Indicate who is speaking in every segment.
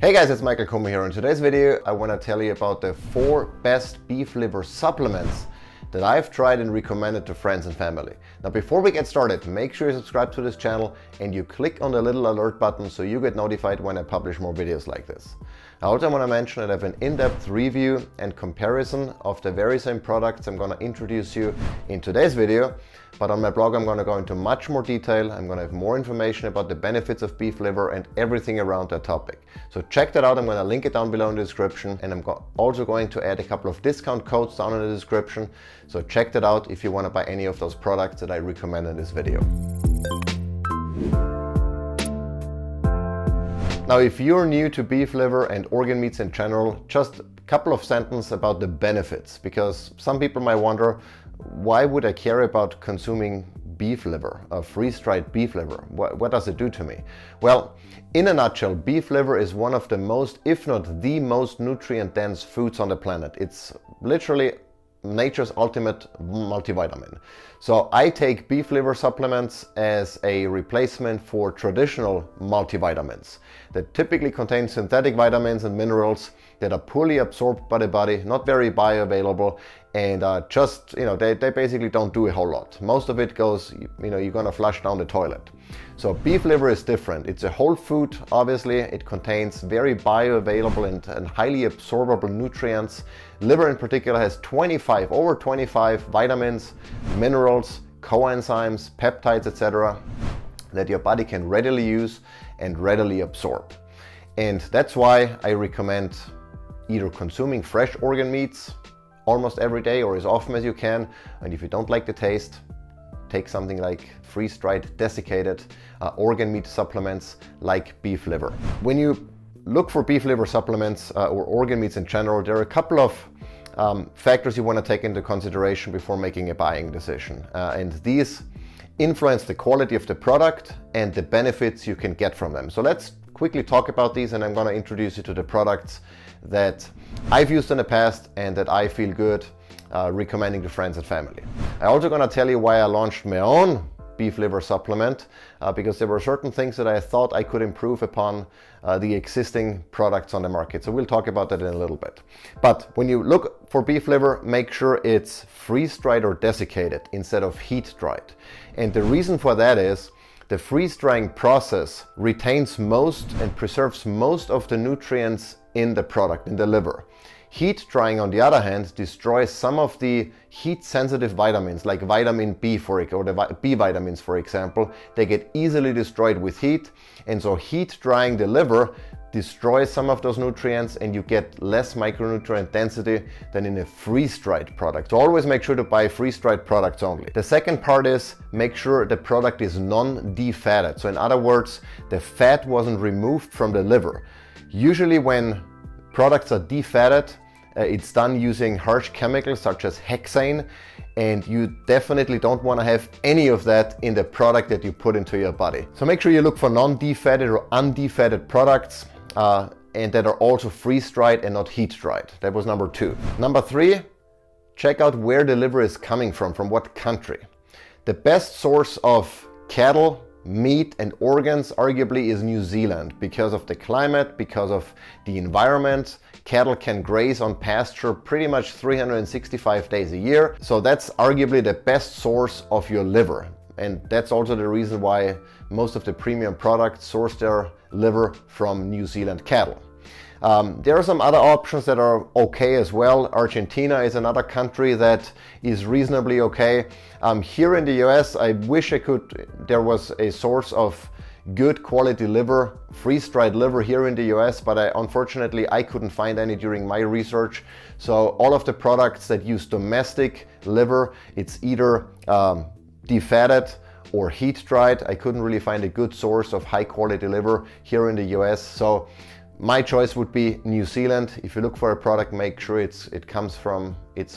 Speaker 1: Hey guys, it's Michael Kummer here. In today's video, I want to tell you about the 4 best beef liver supplements that I've tried and recommended to friends and family. Now, before we get started, make sure you subscribe to this channel and you click on the little alert button so you get notified when I publish more videos like this. I also want to mention that I have an in-depth review and comparison of the very same products I'm going to introduce you in today's video. But on my blog, I'm going to go into much more detail. I'm going to have more information about the benefits of beef liver and everything around that topic. So check that out. I'm going to link it down below in the description. And I'm also going to add a couple of discount codes down in the description. So check that out if you want to buy any of those products that I recommend in this video. Now, if you're new to beef liver and organ meats in general, just a couple of sentences about the benefits, because some people might wonder, why would I care about consuming beef liver, a freeze-dried beef liver? What does it do to me? Well, in a nutshell, beef liver is one of the most, if not the most nutrient-dense foods on the planet. It's literally nature's ultimate multivitamin. So I take beef liver supplements as a replacement for traditional multivitamins that typically contain synthetic vitamins and minerals that are poorly absorbed by the body, not very bioavailable, and they basically don't do a whole lot. Most of it goes, you're gonna flush down the toilet. So beef liver is different. It's a whole food, obviously. It contains very bioavailable and highly absorbable nutrients. Liver in particular has over 25 vitamins, minerals, coenzymes, peptides, etc. that your body can readily use and readily absorb. And that's why I recommend either consuming fresh organ meats almost every day or as often as you can. And if you don't like the taste, take something like freeze-dried, desiccated organ meat supplements like beef liver. When you look for beef liver supplements or organ meats in general, there are a couple of factors you want to take into consideration before making a buying decision. And these influence the quality of the product and the benefits you can get from them. So let's quickly talk about these, and I'm going to introduce you to the products that I've used in the past and that I feel good recommending to friends and family. I'm also going to tell you why I launched my own beef liver supplement, because there were certain things that I thought I could improve upon the existing products on the market. So we'll talk about that in a little bit. But when you look for beef liver, make sure it's freeze-dried or desiccated instead of heat-dried. And the reason for that is the freeze-drying process retains most and preserves most of the nutrients in the product, in the liver. Heat drying, on the other hand, destroys some of the heat-sensitive vitamins, like vitamin B, or the B vitamins, for example. They get easily destroyed with heat, and so heat drying the liver destroys some of those nutrients, and you get less micronutrient density than in a freeze-dried product. So always make sure to buy freeze-dried products only. The second part is make sure the product is non-defatted. So in other words, the fat wasn't removed from the liver. Usually when products are defatted, it's done using harsh chemicals such as hexane, and you definitely don't want to have any of that in the product that you put into your body. So make sure you look for non-defatted or undefatted products and that are also freeze-dried and not heat-dried. That was number 2. Number 3, check out where the liver is coming from what country. The best source of cattle, meat and organs arguably is New Zealand, because of the climate, because of the environment. Cattle can graze on pasture pretty much 365 days a year. So that's arguably the best source of your liver. And that's also the reason why most of the premium products source their liver from New Zealand cattle. There are some other options that are okay as well. Argentina is another country that is reasonably okay. Here in the US, I wish there was a source of good quality liver, freeze-dried liver here in the US, but unfortunately I couldn't find any during my research. So all of the products that use domestic liver, it's either defatted or heat-dried. I couldn't really find a good source of high quality liver here in the US. So my choice would be New Zealand. If you look for a product, make sure it's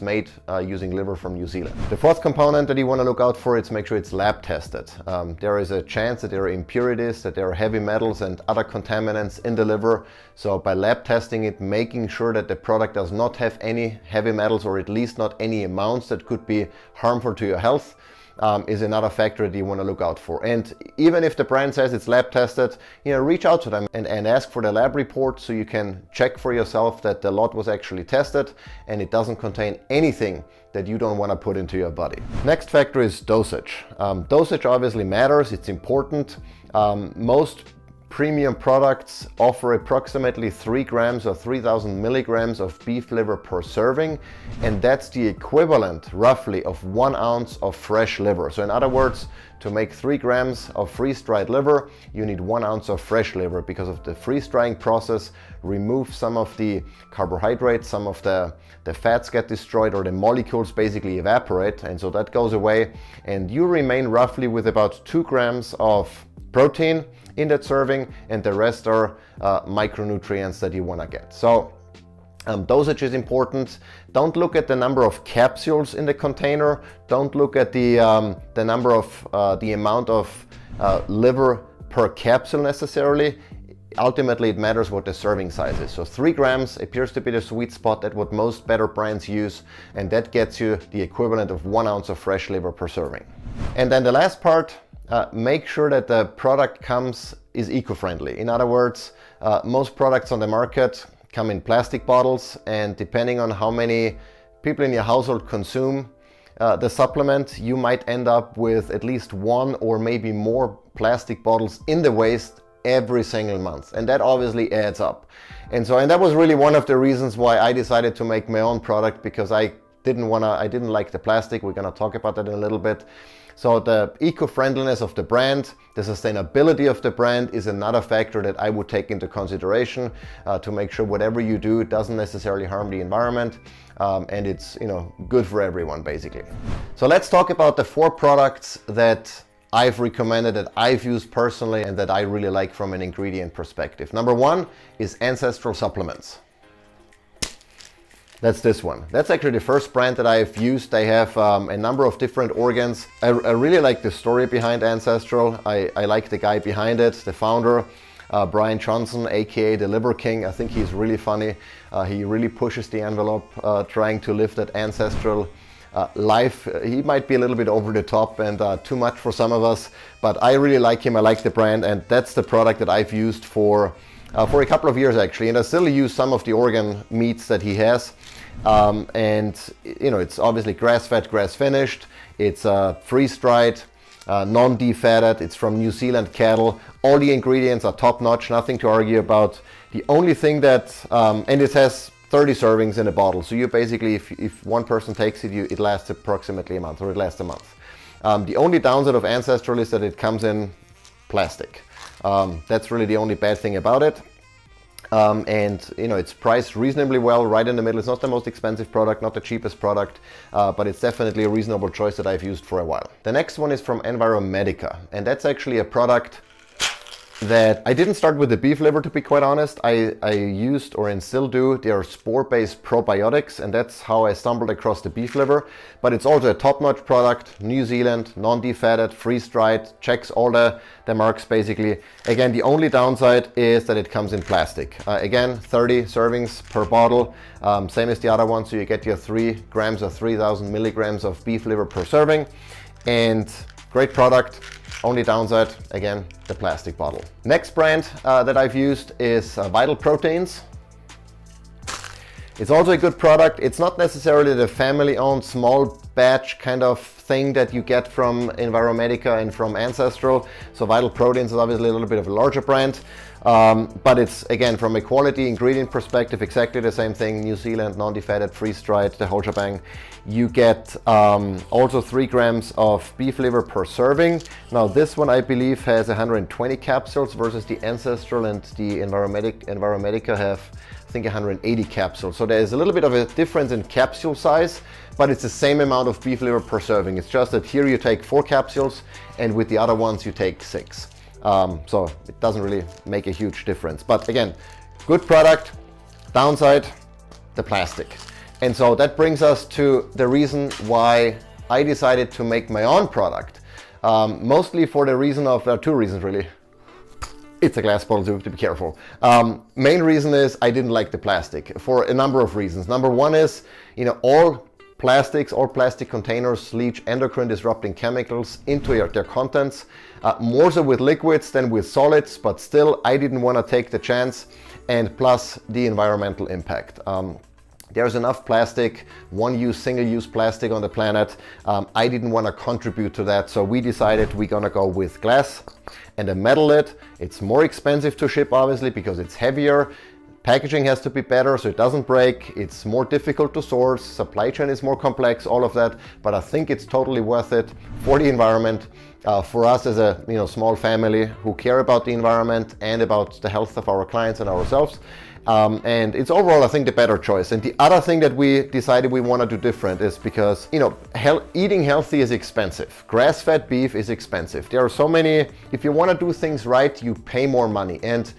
Speaker 1: made using liver from New Zealand. The fourth component that you want to look out for is make sure it's lab tested. There is a chance that there are impurities, that there are heavy metals and other contaminants in the liver. So by lab testing it, making sure that the product does not have any heavy metals, or at least not any amounts that could be harmful to your health. is another factor that you want to look out for. And even if the brand says it's lab tested, reach out to them and ask for the lab report so you can check for yourself that the lot was actually tested and it doesn't contain anything that you don't want to put into your body. Next factor is dosage. Dosage obviously matters, it's important. Most premium products offer approximately 3 grams or 3,000 milligrams of beef liver per serving, and that's the equivalent roughly of 1 ounce of fresh liver. So in other words, to make 3 grams of freeze-dried liver, you need 1 ounce of fresh liver, because of the freeze-drying process removes some of the carbohydrates, some of the fats get destroyed, or the molecules basically evaporate, and so that goes away, and you remain roughly with about 2 grams of protein in that serving, and the rest are micronutrients that you want to get. So dosage is important. Don't look at the number of capsules in the container. Don't look at the number of the amount of liver per capsule necessarily. Ultimately, it matters what the serving size is. So 3 grams appears to be the sweet spot. That's what most better brands use, and that gets you the equivalent of 1 ounce of fresh liver per serving. And then the last part, make sure that the product is eco-friendly. In other words, most products on the market come in plastic bottles, and depending on how many people in your household consume the supplement, you might end up with at least 1 or maybe more plastic bottles in the waste every single month, and that obviously adds up. And that was really one of the reasons why I decided to make my own product, because I didn't like the plastic. We're going to talk about that in a little bit. So the eco-friendliness of the brand, the sustainability of the brand is another factor that I would take into consideration to make sure whatever you do doesn't necessarily harm the environment, and it's good for everyone basically. So let's talk about the 4 products that I've recommended, that I've used personally, and that I really like from an ingredient perspective. Number 1 is Ancestral supplements. That's this one. That's actually the first brand that I've used. They have a number of different organs. I really like the story behind Ancestral. I like the guy behind it, the founder, Brian Johnson, aka the Liver King. I think he's really funny. He really pushes the envelope trying to live that ancestral life. He might be a little bit over the top and too much for some of us, but I really like him. I like the brand, and that's the product that I've used for a couple of years actually, and I still use some of the organ meats that he has. It's obviously grass-fed, grass-finished. It's freeze-dried, non-defatted. It's from New Zealand cattle. All the ingredients are top-notch, nothing to argue about. The only thing that, and it has 30 servings in a bottle. So you basically, if one person takes it, it lasts approximately a month, or it lasts a month. The only downside of Ancestral is that it comes in plastic. That's really the only bad thing about it. It's priced reasonably well, right in the middle. It's not the most expensive product, not the cheapest product, but it's definitely a reasonable choice that I've used for a while. The next one is from Enviromedica, and that's actually a product that I didn't start with the beef liver, to be quite honest. I used, or and still do, their spore-based probiotics, and that's how I stumbled across the beef liver. But it's also a top-notch product, New Zealand, non-defatted, freeze-dried, checks all the marks basically. Again, the only downside is that it comes in plastic. Again, 30 servings per bottle, same as the other one, so you get your 3 grams or 3,000 milligrams of beef liver per serving, and great product. Only downside, again, the plastic bottle. Next brand that I've used is Vital Proteins. It's also a good product. It's not necessarily the family-owned small batch kind of thing that you get from Enviromedica and from Ancestral. So Vital Proteins is obviously a little bit of a larger brand. But it's, again, from a quality ingredient perspective, exactly the same thing. New Zealand, non-defatted, freeze-dried, the whole shebang. You get also 3 grams of beef liver per serving. Now this one, I believe, has 120 capsules versus the Ancestral and the Enviromedica have, I think, 180 capsules. So there's a little bit of a difference in capsule size, but it's the same amount of beef liver per serving. It's just that here you take 4 capsules, and with the other ones you take 6. So it doesn't really make a huge difference. But again, good product. Downside, the plastic. And so that brings us to the reason why I decided to make my own product. Mostly for the reason of, 2 reasons really. It's a glass bottle, so you have to be careful. Main reason is I didn't like the plastic for a number of reasons. Number 1 is, all plastics or plastic containers leach endocrine disrupting chemicals into their contents, more so with liquids than with solids, but still I didn't want to take the chance, and plus the environmental impact. There's enough plastic, one-use, single-use plastic on the planet. I didn't want to contribute to that, so we decided we're gonna go with glass and a metal lid. It's more expensive to ship, obviously, because it's heavier. Packaging has to be better so it doesn't break. It's more difficult to source. Supply chain is more complex, all of that. But I think it's totally worth it for the environment, for us as a small family who care about the environment and about the health of our clients and ourselves. And it's overall, I think, the better choice. And the other thing that we decided we want to do different is because, eating healthy is expensive. Grass-fed beef is expensive. There are so many, if you want to do things right, you pay more money. And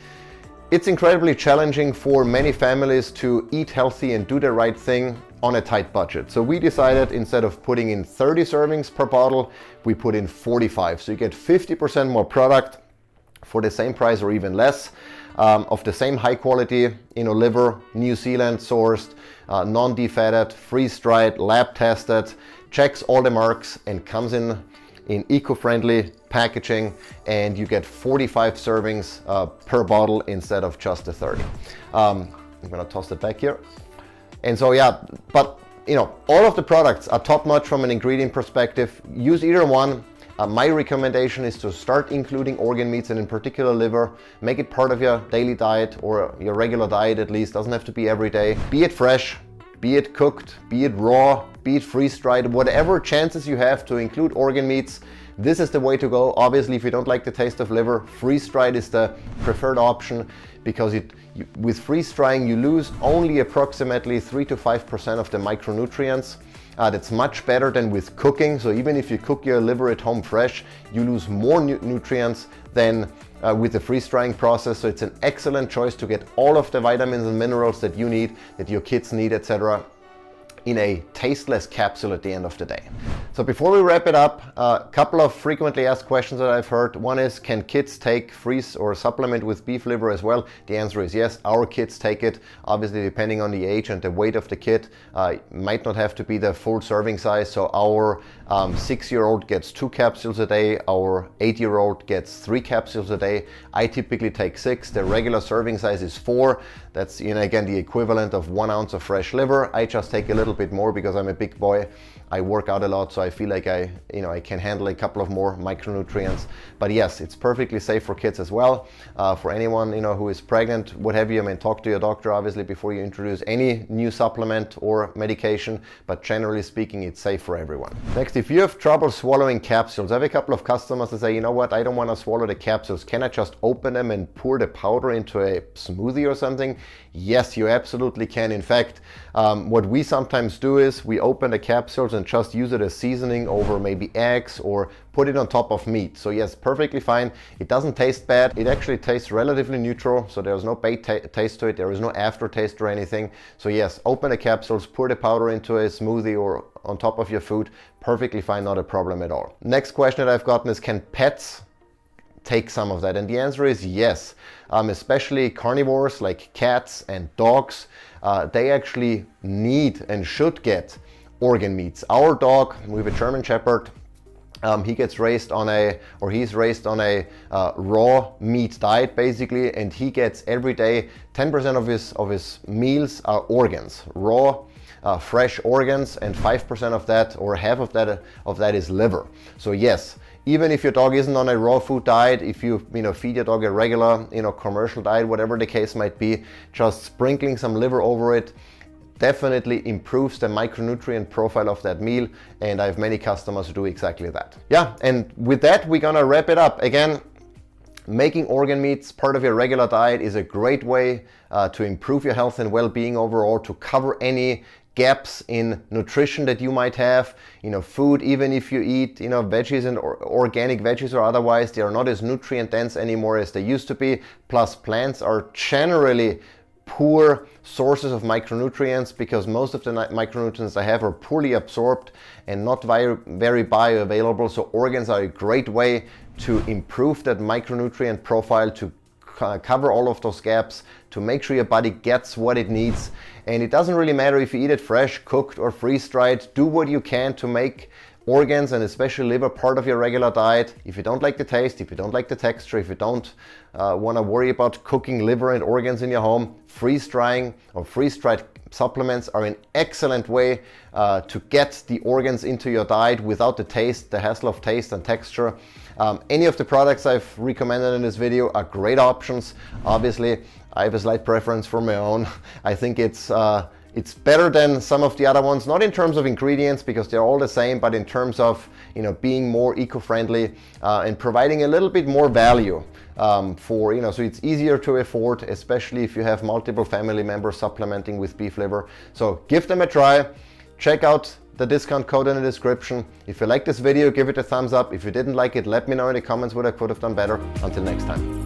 Speaker 1: it's incredibly challenging for many families to eat healthy and do the right thing on a tight budget. So we decided instead of putting in 30 servings per bottle, we put in 45. So you get 50% more product for the same price or even less, of the same high quality, liver, New Zealand sourced, non-defatted, freeze-dried, lab tested, checks all the marks and comes in eco-friendly packaging, and you get 45 servings per bottle instead of just the 30. I'm gonna toss it back here. And so but all of the products are top-notch from an ingredient perspective. Use either one. My recommendation is to start including organ meats, and in particular liver. Make it part of your daily diet, or your regular diet at least. Doesn't have to be every day. Be it fresh, be it cooked, be it raw, be it freeze-dried, whatever chances you have to include organ meats, this is the way to go. Obviously, if you don't like the taste of liver, freeze-dried is the preferred option, because with freeze-drying you lose only approximately 3 to 5% of the micronutrients. That's much better than with cooking. So even if you cook your liver at home fresh, you lose more nutrients than with the freeze-drying process. So it's an excellent choice to get all of the vitamins and minerals that you need, that your kids need, etc., in a tasteless capsule at the end of the day. So before we wrap it up, a couple of frequently asked questions that I've heard. One is, can kids take freeze or supplement with beef liver as well? The answer is yes, our kids take it. Obviously, depending on the age and the weight of the kid, might not have to be the full serving size. So our 6-year-old gets 2 capsules a day, our 8-year-old gets 3 capsules a day. I typically take 6. The regular serving size is 4. That's, again, the equivalent of 1 ounce of fresh liver. I just take a little bit more because I'm a big boy. I work out a lot, so I feel like I can handle a couple of more micronutrients. But yes, it's perfectly safe for kids as well. For anyone who is pregnant, what have you, talk to your doctor obviously before you introduce any new supplement or medication. But generally speaking, it's safe for everyone. Next, if you have trouble swallowing capsules, I have a couple of customers that say, you know what, I don't want to swallow the capsules. Can I just open them and pour the powder into a smoothie or something? Yes, you absolutely can. In fact, what we sometimes do is we open the capsules and just use it as seasoning over maybe eggs, or put it on top of meat. So yes, perfectly fine. It doesn't taste bad. It actually tastes relatively neutral, so there's no bad taste to it. There is no aftertaste or anything. So yes, open the capsules, pour the powder into a smoothie or on top of your food. Perfectly fine, not a problem at all. Next question that I've gotten is, can pets take some of that? And the answer is yes. Especially carnivores like cats and dogs, they actually need and should get organ meats. Our dog, we have a German Shepherd, he's raised on a raw meat diet basically, and he gets every day 10% of his meals are organs, raw fresh organs, and 5% of that, or half of that is liver. So yes, even if your dog isn't on a raw food diet, if you feed your dog a regular commercial diet, whatever the case might be, just sprinkling some liver over it definitely improves the micronutrient profile of that meal, and I have many customers who do exactly that. Yeah, and with that, we're gonna wrap it up. Again, making organ meats part of your regular diet is a great way to improve your health and well-being overall, to cover any gaps in nutrition that you might have. Food, even if you eat veggies and organic veggies or otherwise, they are not as nutrient dense anymore as they used to be. Plus, plants are generally poor sources of micronutrients, because most of the micronutrients they have are poorly absorbed and not very bioavailable. So organs are a great way to improve that micronutrient profile, to cover all of those gaps, to make sure your body gets what it needs. And it doesn't really matter if you eat it fresh, cooked, or freeze-dried. Do what you can to make organs and especially liver part of your regular diet. If you don't like the taste, if you don't like the texture, if you don't want to worry about cooking liver and organs in your home, freeze-drying or freeze-dried supplements are an excellent way to get the organs into your diet without the taste, the hassle of taste and texture. Any of the products I've recommended in this video are great options. Obviously, I have a slight preference for my own. I think it's better than some of the other ones, not in terms of ingredients because they're all the same, but in terms of being more eco-friendly and providing a little bit more value for so it's easier to afford, especially if you have multiple family members supplementing with beef liver. So give them a try. Check out the discount code in the description. If you like this video, give it a thumbs up. If you didn't like it, let me know in the comments what I could have done better. Until next time.